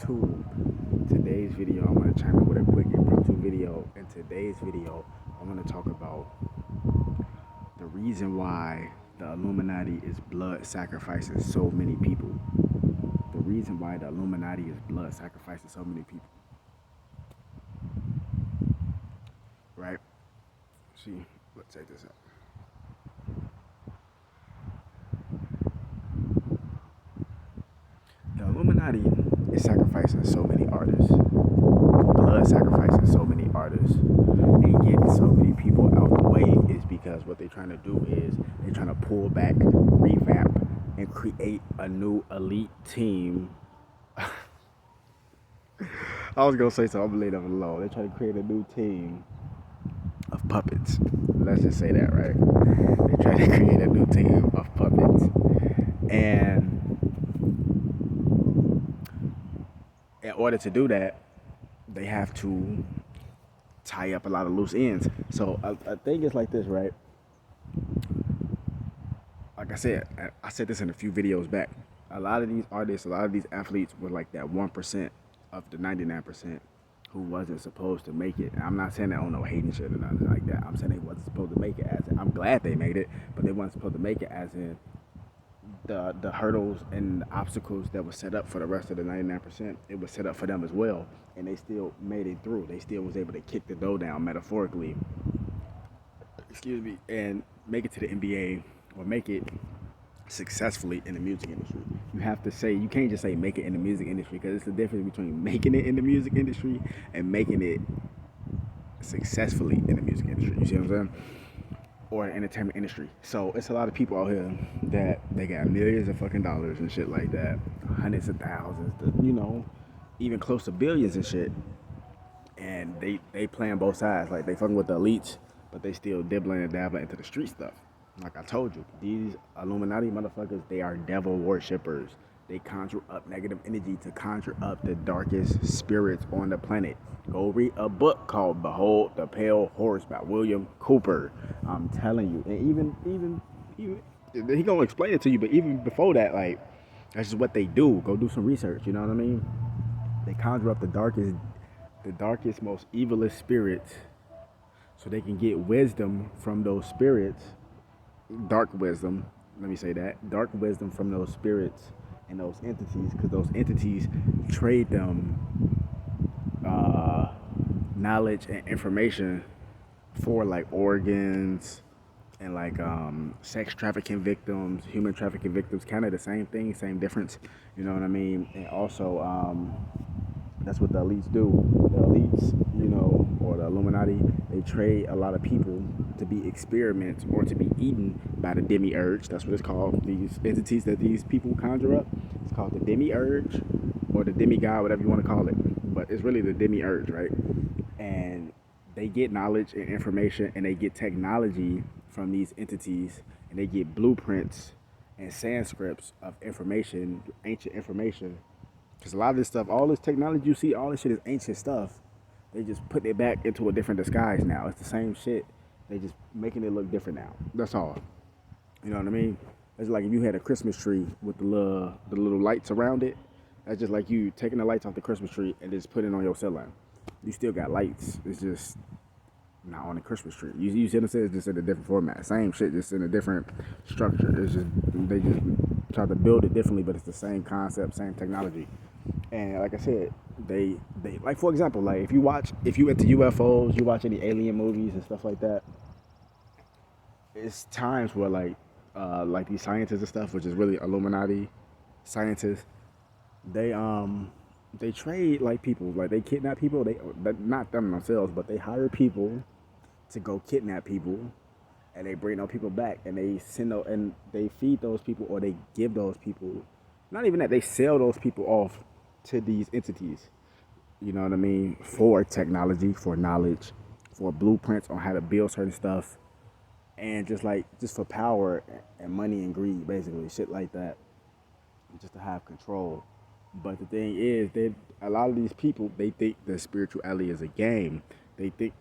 YouTube. Today's video, I'm going to chime in with a quick impromptu video. In today's video, I'm going to talk about the reason why the Illuminati is blood sacrificing so many people. The reason why the Illuminati is blood sacrificing so many people. Right? See, let's check this out. The Illuminati is sacrificing so many artists, blood sacrificing so many artists, and getting so many people out the way is because what they're trying to do is they're trying to pull back, revamp, and create a new elite team. I was gonna say something, I'm gonna leave them alone. They're trying to create a new team of puppets. Let's just say that, right? They're trying to create a new team of puppets. And in order to do that, they have to tie up a lot of loose ends. So I think it's like this, right? Like I said this in a few videos back. A lot of these artists, a lot of these athletes were like that 1% of the 99% who wasn't supposed to make it. And I'm not saying that on no hating shit or nothing like that. I'm saying they wasn't supposed to make it as in, I'm glad they made it, but they wasn't supposed to make it as in the hurdles and the obstacles that were set up for the rest of the 99%, it was set up for them as well, and they still made it through. They still was able to kick the door down metaphorically, and make it to the NBA or make it successfully in the music industry. You have to say, you can't just say make it in the music industry, because it's the difference between making it in the music industry and making it successfully in the music industry. You see what I'm saying? Or the entertainment industry. So it's a lot of people out here that they got millions of fucking dollars and shit like that, hundreds of thousands, even close to billions and shit. And they playing both sides. Like, they fucking with the elites, but they still dibbling and dabbling into the street stuff. Like I told you, these Illuminati motherfuckers, they are devil worshippers. They conjure up negative energy to conjure up the darkest spirits on the planet. Go read a book called Behold the Pale Horse by William Cooper. I'm telling you. And even he gonna explain it to you, but even before that, like, that's just what they do. Go do some research, you know what I mean? They conjure up the darkest, most evilest spirits so they can get wisdom from those spirits. Dark wisdom, let me say that. Dark wisdom from those spirits and those entities, because those entities trade them knowledge and information for like organs and like sex trafficking victims, human trafficking victims, kind of the same thing, same difference, you know what I mean? And also that's what the elites do. The elites, or the Illuminati, they trade a lot of people to be experiments or to be eaten by the demiurge. That's what it's called. These entities that these people conjure up, it's called the demiurge or the demigod, whatever you want to call it. But it's really the demiurge, right? And they get knowledge and information, and they get technology from these entities, and they get blueprints and sandscripts of information, ancient information. Because a lot of this stuff, all this technology you see, all this shit is ancient stuff. They just put it back into a different disguise now. It's the same shit. They just making it look different now. That's all. You know what I mean? It's like if you had a Christmas tree with the little lights around it. That's just like you taking the lights off the Christmas tree and just putting it on your cell line. You still got lights. It's just not on the Christmas tree. You see what I'm saying? It's just in a different format. Same shit, just in a different structure. It's just, they just try to build it differently, but it's the same concept, same technology. And like I said, they like, for example, like if you into UFOs, you watch any alien movies and stuff like that, it's times where like these scientists and stuff, which is really Illuminati scientists, they trade like people, like they kidnap people. They not them themselves, but they hire people to go kidnap people, and they bring those people back, and they and they feed those people, or they give those people, not even that, they sell those people off to these entities. You know what I mean? For technology, for knowledge, for blueprints on how to build certain stuff, and just for power and money and greed, basically, shit like that, just to have control. But the thing is, a lot of these people, they think that spirituality is a game. They think,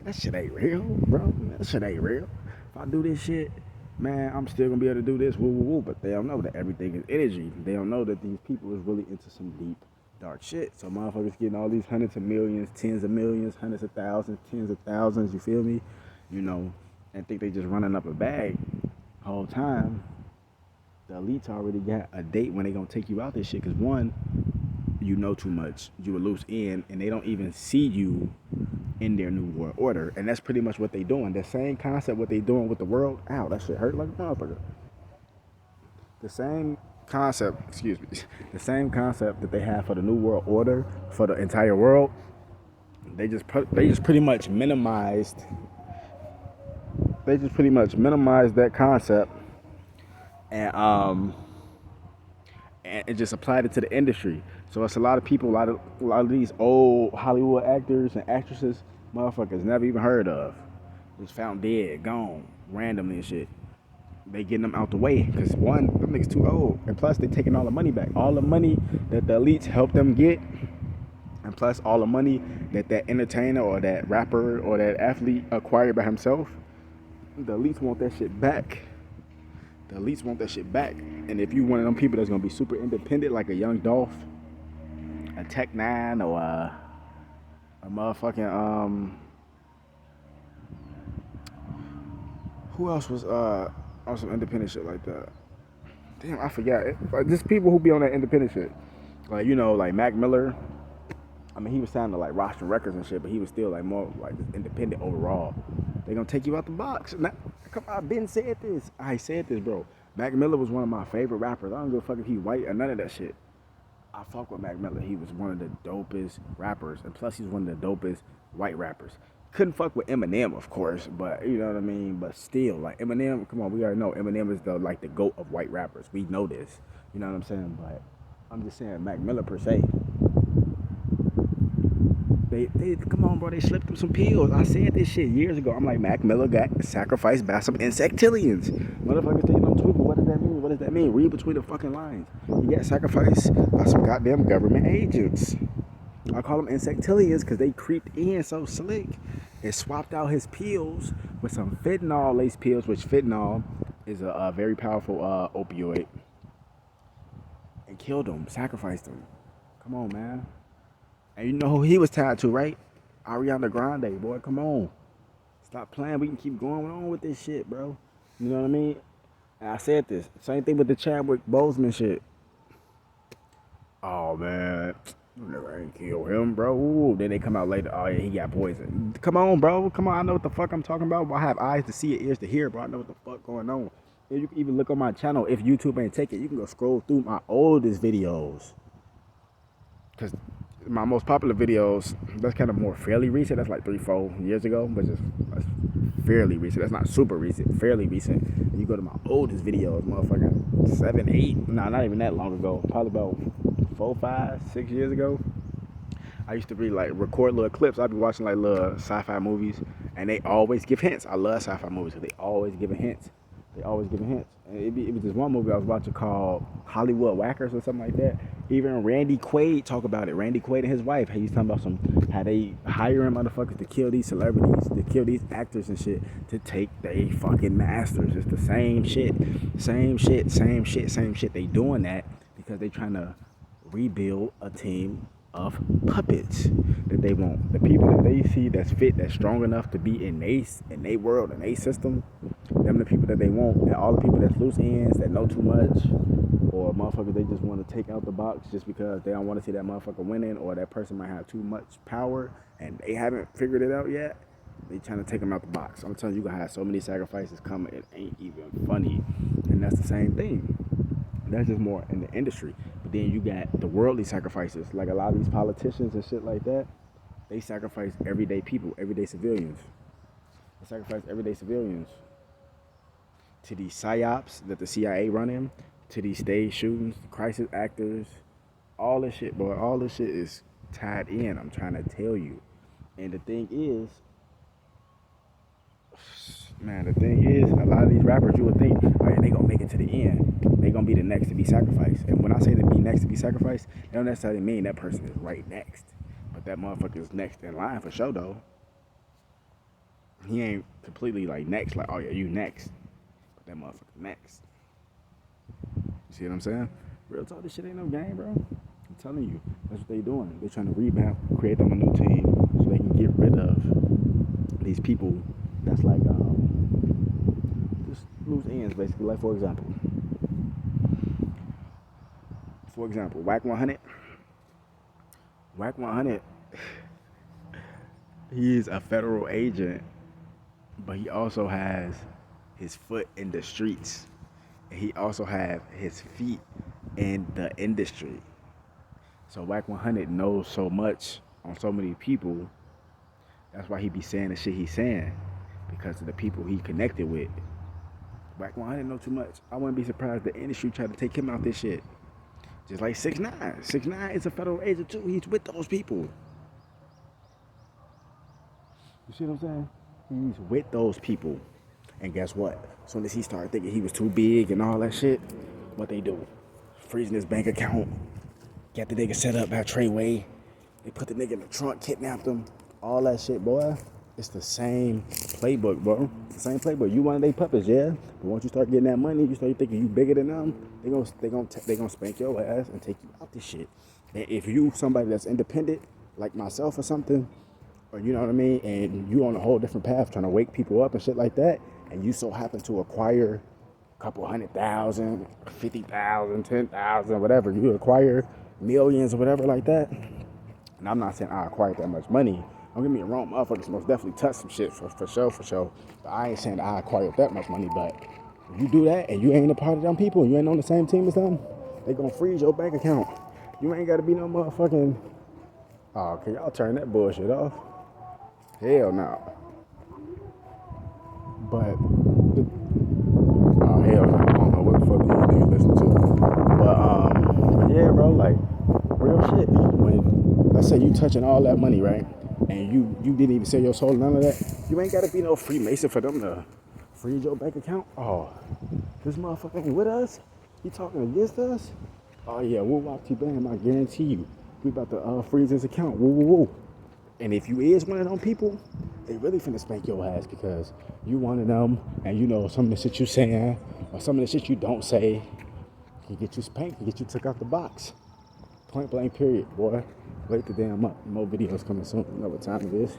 that shit ain't real, bro. That shit ain't real. If I do this shit, man, I'm still gonna be able to do this, woo, woo, woo. But they don't know that everything is energy. They don't know that these people is really into some deep, dark shit. So motherfuckers getting all these hundreds of millions, tens of millions, hundreds of thousands, tens of thousands, you feel me? You know, and think they just running up a bag the whole time. The elites already got a date when they gonna take you out this shit. Cause one, you know too much. You a loose end, and they don't even see you in their new world order. And that's pretty much what they doing. The same concept what they doing with the world. Ow, that shit hurt like a motherfucker. The same concept, excuse me, the same concept that they have for the new world order for the entire world. They just pretty much minimized. They just pretty much minimized that concept, and and just applied it to the industry. So it's a lot of people, a lot of these old Hollywood actors and actresses, motherfuckers never even heard of, was found dead, gone, randomly and shit. They getting them out the way because one, them niggas too old, and plus they taking all the money back, all the money that the elites helped them get, and plus all the money that that entertainer or that rapper or that athlete acquired by himself. The elites want that shit back. The elites want that shit back. And if you one of them people that's gonna be super independent, like a Young Dolph, a Tech Nine, or a motherfucking who else was on some independent shit like that? Damn, I forgot. Like, just people who be on that independent shit, like like Mac Miller. I mean, he was signed to like roster records and shit, but he was still like more like just independent overall. They gonna take you out the box. Now, come on, Ben said this. I said this, bro. Mac Miller was one of my favorite rappers. I don't give a fuck if he's white or none of that shit. I fuck with Mac Miller. He was one of the dopest rappers, and plus he's one of the dopest white rappers. Couldn't fuck with Eminem, of course, but you know what I mean. But still, like Eminem, come on, we already know Eminem is the GOAT of white rappers. We know this. You know what I'm saying? But I'm just saying Mac Miller per se. They come on, bro. They slipped him some pills. I said this shit years ago. I'm like, Mac Miller got sacrificed by some insectillions. Motherfuckers think I'm tweaking. What does that mean? What does that mean? Read between the fucking lines. He got sacrificed by some goddamn government agents. I call them insectillions because they creeped in so slick and swapped out his pills with some fentanyl-laced pills, which fentanyl is a very powerful opioid, and killed him, sacrificed him. Come on, man. And you know who he was tied to, right? Ariana Grande, boy, come on. Stop playing. We can keep going on with this shit, bro. You know what I mean? And I said this. Same thing with the Chadwick Boseman shit. Oh, man. You never ain't kill him, bro. Ooh, then they come out later. Oh, yeah, he got poisoned. Come on, bro. Come on. I know what the fuck I'm talking about. I have eyes to see it, ears to hear, bro. I know what the fuck going on. And you can even look on my channel. If YouTube ain't take it, you can go scroll through my oldest videos. Because my most popular videos, that's kind of more fairly recent. That's like 3-4 years ago, but that's fairly recent. That's not super recent, fairly recent. And you go to my oldest videos, motherfucker, 7, 8, nah, not even that long ago. Probably about 4, 5, 6 years ago. I used to record little clips. I'd be watching like little sci-fi movies, and they always give hints. I love sci-fi movies because they always giving hints. And it was this one movie I was watching called Hollywood Whackers or something like that. Even Randy Quaid talk about it. Randy Quaid and his wife. He's talking about how they hiring motherfuckers to kill these celebrities, to kill these actors and shit, to take they fucking masters. It's the same shit. They doing that because they trying to rebuild a team of puppets that they want. The people that they see that's fit, that's strong enough to be in they world, in they system, them the people that they want. And all the people that's loose ends, that know too much, or motherfuckers they just want to take out the box just because they don't want to see that motherfucker winning, or that person might have too much power and they haven't figured it out yet. They trying to take them out the box. I'm telling you, you're gonna have so many sacrifices coming, it ain't even funny. And that's the same thing. That's just more in the industry. But then you got the worldly sacrifices. Like a lot of these politicians and shit like that, they sacrifice everyday people, everyday civilians. They sacrifice everyday civilians to these psyops that the CIA run in, to these stage shootings, crisis actors, all this shit, boy. All this shit is tied in, I'm trying to tell you. And the thing is, a lot of these rappers, you would think, oh yeah, they gonna make it to the end. They gonna be the next to be sacrificed. And when I say to be next to be sacrificed, that don't necessarily mean that person is right next. But that motherfucker is next in line for sure, though. He ain't completely like next, like, oh yeah, you next. But that motherfucker next. You see what I'm saying? Real talk, this shit ain't no game, bro. I'm telling you, that's what they doing. They're trying to revamp, create them a new team so they can get rid of these people that's like just loose ends basically. Like for example, Whack 100. Whack 100, he's a federal agent, but he also has his foot in the streets. And he also have his feet in the industry. So Whack 100 knows so much on so many people. That's why he be saying the shit he's saying, because of the people he connected with. Whack 100 know too much. I wouldn't be surprised the industry tried to take him out this shit. Just like 6ix9ine. 6ix9ine is a federal agent too. He's with those people. You see what I'm saying? He's with those people. And guess what? As soon as he started thinking he was too big and all that shit, what they do? Freezing his bank account. Got the nigga set up by Treyway. They put the nigga in the trunk, kidnapped him. All that shit, boy. It's the same playbook, bro. It's the same playbook. You one of their puppets, yeah. But once you start getting that money, you start thinking you bigger than them. They gonna spank your ass and take you out this shit. And if you somebody that's independent, like myself or something, or you know what I mean, and you on a whole different path trying to wake people up and shit like that, and you so happen to acquire a couple 100,000, 50,000, 10,000, whatever, you acquire millions or whatever like that. And I'm not saying I acquired that much money. Don't get me wrong, motherfuckers most definitely touch some shit for sure. But I ain't saying I acquired that much money. But if you do that and you ain't a part of them people, you ain't on the same team as them, they gonna freeze your bank account. You ain't gotta be no motherfucking. Oh, can y'all turn that bullshit off? Hell no. But oh hell no, I don't know what the fuck these niggas listen to. But yeah, bro, like real shit. When let's say you touching all that money, right? And you didn't even sell your soul, none of that. You ain't gotta be no Freemason for them to freeze your bank account. Oh, this motherfucker ain't with us? He talking against us? Oh yeah, we'll watch T-Bam, I guarantee you. We about to freeze his account. Woo woo woo. And if you is one of them people, they really finna spank your ass because you one of them and you know some of the shit you saying or some of the shit you don't say can get you spanked, can get you took out the box. Point blank period, boy. Wake the damn up. More videos coming soon. You know what time it is.